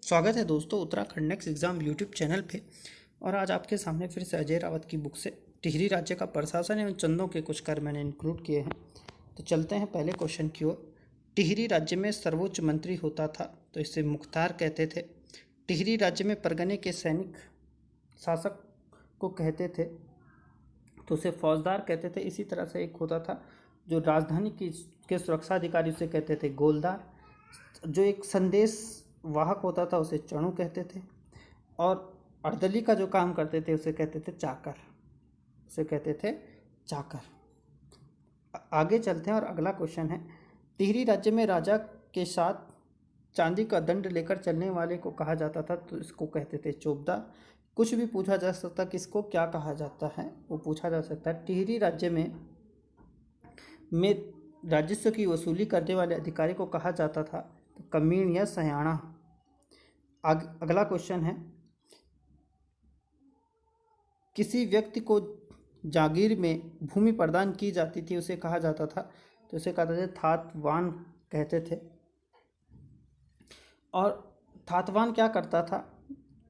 स्वागत है दोस्तों Uttarakhand next exam YouTube channel पे। और आज आपके सामने फिर से अजय रावत की बुक से टिहरी राज्य का प्रशासन एवं चंदों के कुछ कर मैंने इंक्लूड किए हैं। तो चलते हैं पहले क्वेश्चन की ओर। टिहरी राज्य में सर्वोच्च मंत्री होता था तो इसे मुख्तार कहते थे। टिहरी राज्य में परगने के सैनिक शासक को कहते थे तो उसे फौजदार कहते थे। इसी तरह से एक होता था जो राजधानी के सुरक्षा अधिकारी, उसे कहते थे गोलदार। जो एक संदेश वाहक होता था उसे चणू कहते थे। और अर्दली का जो काम करते थे उसे कहते थे चाकर। आगे चलते हैं और अगला क्वेश्चन है, टिहरी राज्य में राजा के साथ चांदी का दंड लेकर चलने वाले को कहा जाता था तो इसको कहते थे चौबदार। कुछ भी पूछा जा सकता है, किसको क्या कहा जाता है वो पूछा जा सकता है। टिहरी राज्य में राजस्व की वसूली करने वाले अधिकारी को कहा जाता था तो कमीण या सयाना। अगला क्वेश्चन है, किसी व्यक्ति को जागीर में भूमि प्रदान की जाती थी उसे कहा जाता था तो उसे कहते थे थातवान कहते थे। और थातवान क्या करता था,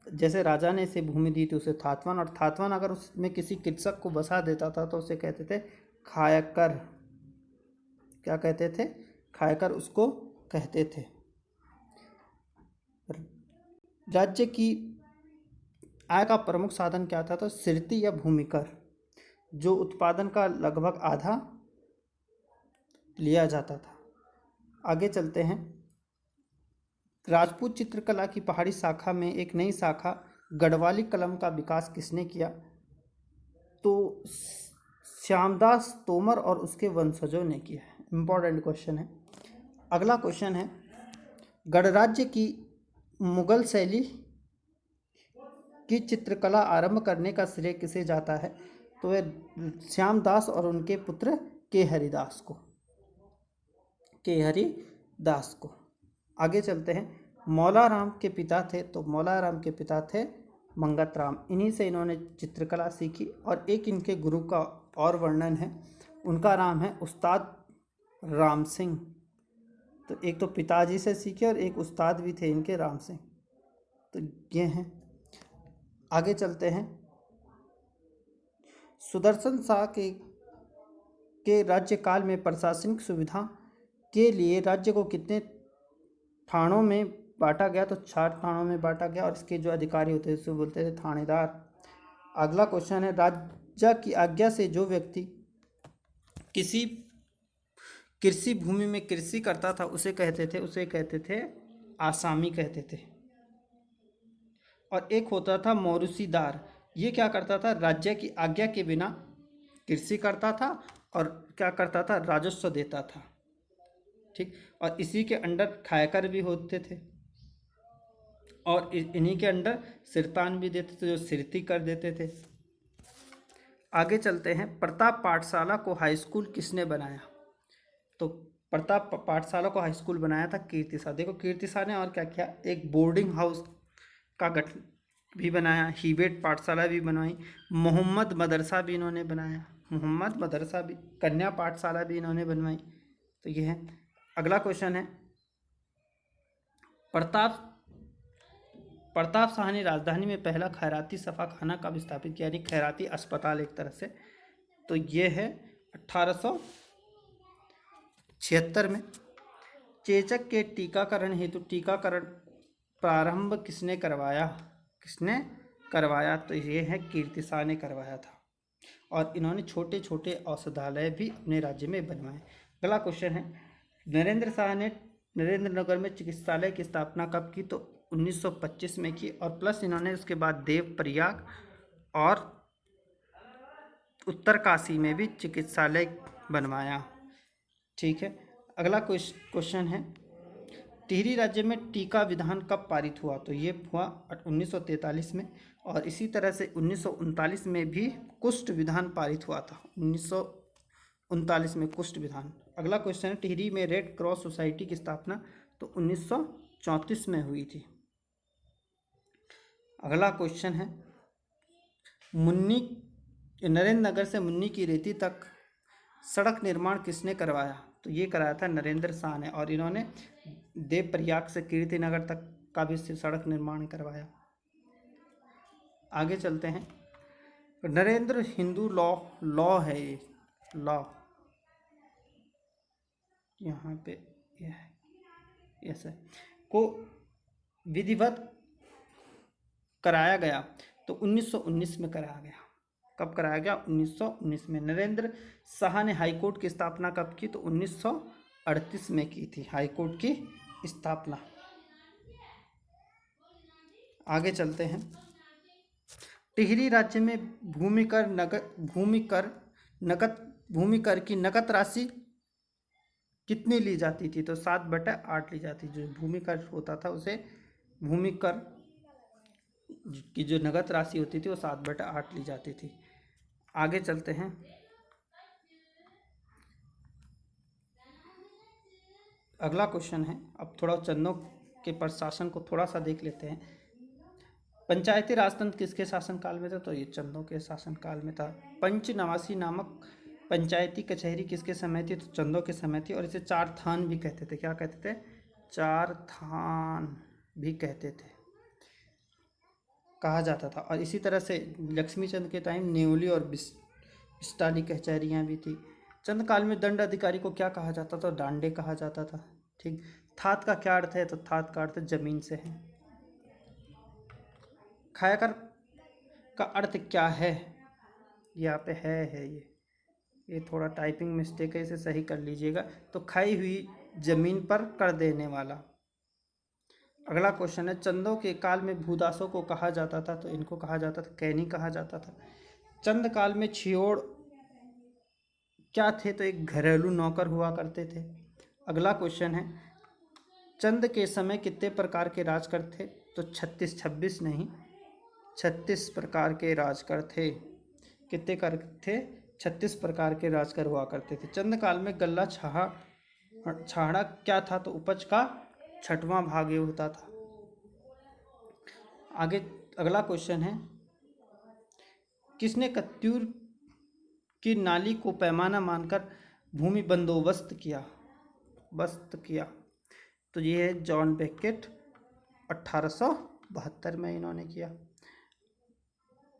जैसे राजा ने इसे भूमि दी थी उसे थातवान, और थातवान अगर उसमें किसी कृषक को बसा देता था तो उसे कहते थे खायकर। क्या कहते थे? खायकर उसको कहते थे। राज्य की आय का प्रमुख साधन क्या था? तो सिरती या भूमिकर, जो उत्पादन का लगभग आधा लिया जाता था। आगे चलते हैं, राजपूत चित्रकला की पहाड़ी शाखा में एक नई शाखा गढ़वाली कलम का विकास किसने किया? तो श्यामदास तोमर और उसके वंशजों ने किया है। इम्पोर्टेंट क्वेश्चन है। अगला क्वेश्चन है, गणराज्य की मुगल शैली की चित्रकला आरंभ करने का श्रेय किसे जाता है? तो वह श्यामदास और उनके पुत्र के हरिदास को। आगे चलते हैं, मौलाराम के पिता थे तो मौलाराम के पिता थे मंगत राम। इन्हीं से इन्होंने चित्रकला सीखी। और एक इनके गुरु का और वर्णन है, उनका नाम है उस्ताद राम सिंह। तो एक तो पिताजी से सीखे और एक उस्ताद भी थे इनके राम सिंह। तो ये हैं। आगे चलते हैं, सुदर्शन शाह के राज्यकाल में प्रशासनिक सुविधा के लिए राज्य को कितने थानों में बांटा गया? तो 4 थानों में बांटा गया और इसके जो अधिकारी होते हैं उसे बोलते थे थानेदार। अगला क्वेश्चन है, राजा की आज्ञा से जो व्यक्ति किसी कृषि भूमि में कृषि करता था उसे कहते थे आसामी कहते थे। और एक होता था मौरूसीदार, ये क्या करता था? राज्य की आज्ञा के बिना कृषि करता था और क्या करता था? राजस्व देता था। ठीक। और इसी के अंडर खायकर भी होते थे और इन्हीं के अंडर सिरतान भी देते थे, जो सिरती कर देते थे। आगे चलते हैं, प्रताप पाठशाला को हाई स्कूल किसने बनाया? तो प्रताप पाठशाला को हाई स्कूल बनाया था कीर्ति शाह। देखो कीर्ति शाह ने और क्या किया, एक बोर्डिंग हाउस का गठन भी बनाया, हीबेट पाठशाला भी बनवाई, मोहम्मद मदरसा भी इन्होंने बनाया, कन्या पाठशाला भी इन्होंने बनवाई। तो ये है। अगला क्वेश्चन है, प्रताप शाह ने राजधानी में पहला खैराती सफा खाना कब स्थापित किया? यानी खैराती अस्पताल एक तरह से। तो ये है 1876 में। चेचक के टीकाकरण हेतु टीकाकरण प्रारंभ किसने करवाया? तो ये है कीर्ति शाह ने करवाया था। और इन्होंने छोटे छोटे औषधालय भी अपने राज्य में बनवाए। अगला क्वेश्चन है, नरेंद्र शाह ने नरेंद्र नगर में चिकित्सालय की स्थापना कब की? तो 1925 में की। और प्लस इन्होंने उसके बाद देवप्रयाग और उत्तरकाशी में भी चिकित्सालय बनवाया। ठीक है। अगला क्वेश्चन है, टिहरी राज्य में टीका विधान कब पारित हुआ? तो ये हुआ 1943 में। और इसी तरह से 1939 में भी कुष्ठ विधान पारित हुआ था। 1939 में कुष्ठ विधान। अगला क्वेश्चन है, टिहरी में रेड क्रॉस सोसाइटी की स्थापना तो 1934 में हुई थी। अगला क्वेश्चन है, नरेंद्र नगर से मुन्नी की रेती तक सड़क निर्माण किसने करवाया? तो ये कराया था नरेंद्र शाह ने। और इन्होंने देवप्रयाग से कीर्तिनगर तक का भी सड़क निर्माण करवाया। आगे चलते हैं। नरेंद्र हिंदू लॉ है, ये लॉ यहाँ पे ऐसे को विधिवत कराया गया तो 1919 में कराया गया। कब कराया गया? 1919 में। नरेंद्र शाह ने हाईकोर्ट की स्थापना कब की? तो 1938 में की थी हाईकोर्ट की स्थापना। आगे चलते हैं। टिहरी राज्य में भूमि कर की नकद राशि कितनी ली जाती थी? तो 7/8 ली जाती। जो भूमि कर होता था उसे भूमि कर की जो नकद राशि होती थी वो 7/8 ली जाती थी। आगे चलते हैं। अगला क्वेश्चन है, अब थोड़ा चंदों के प्रशासन को थोड़ा सा देख लेते हैं। पंचायती राजतंत्र किसके शासनकाल में था? तो ये चंदों के शासनकाल में था। पंचनवासी नामक पंचायती कचहरी किसके समय थी? तो चंदों के समय थी। और इसे चार थान भी कहते थे। क्या कहते थे? चार थान भी कहते थे, कहा जाता था। और इसी तरह से लक्ष्मी चंद के टाइम न्योली और बिस्टाली कचहरियाँ भी थी। चंद काल में दंड अधिकारी को क्या कहा जाता था? डांडे कहा जाता था। ठीक। थात का क्या अर्थ है? तो थात का अर्थ जमीन से है। खायाकर का अर्थ क्या है? यहाँ पे है ये थोड़ा टाइपिंग मिस्टेक है, इसे सही कर लीजिएगा। तो खाई हुई जमीन पर कर देने वाला। अगला क्वेश्चन है, चंदों के काल में भूदासों को कहा जाता था? तो इनको कहा जाता था कैनी कहा जाता था। चंद काल में छियोड़ क्या थे? तो एक घरेलू नौकर हुआ करते थे। अगला क्वेश्चन है, चंद के समय कितने प्रकार के राजकर थे? तो 26 नहीं 36 प्रकार के राजकर थे। कितने कर थे? 36 प्रकार के राजकर हुआ करते थे। चंद काल में गल्ला छाहड़ा क्या था? तो उपज का 6वां भाग ये होता था। आगे अगला क्वेश्चन है, किसने कत्यूर की नाली को पैमाना मानकर भूमि बंदोबस्त किया? तो ये है जॉन बेकेट, 1872 में इन्होंने किया।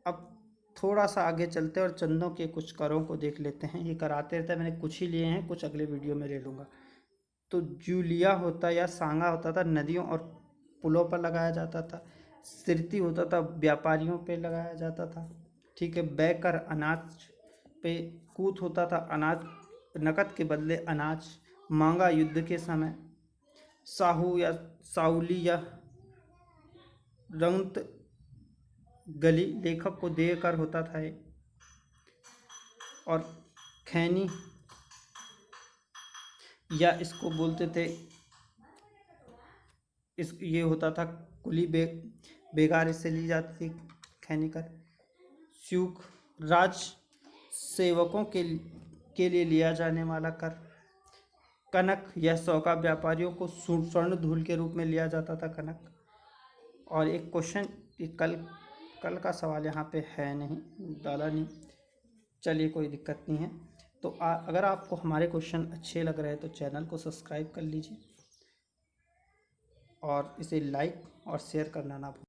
अब थोड़ा सा आगे चलते हैं और चंदों के कुछ करों को देख लेते हैं। ये कराते रहता है, मैंने कुछ ही लिए हैं, कुछ अगले वीडियो में ले लूँगा। तो जूलिया होता या सांगा होता था, नदियों और पुलों पर लगाया जाता था। सिरती होता था, व्यापारियों पे लगाया जाता था। ठीक है। बैकर अनाज पे। कूत होता था, अनाज नकद के बदले अनाज मांगा युद्ध के समय। साहू या साउली या रंत गली लेखक को देकर होता था ये। और खैनी या इसको बोलते थे ये होता था कुली बेगार, इससे ली जाती थी खैनी कर। सूख राज सेवकों के लिए लिया जाने वाला कर। कनक या सौका व्यापारियों को स्वर्ण धूल के रूप में लिया जाता था कनक। और एक क्वेश्चन कल का सवाल यहाँ पे है नहीं, डाला नहीं, चलिए कोई दिक्कत नहीं है। तो अगर आपको हमारे क्वेश्चन अच्छे लग रहे हैं तो चैनल को सब्सक्राइब कर लीजिए और इसे लाइक और शेयर करना ना भूलें।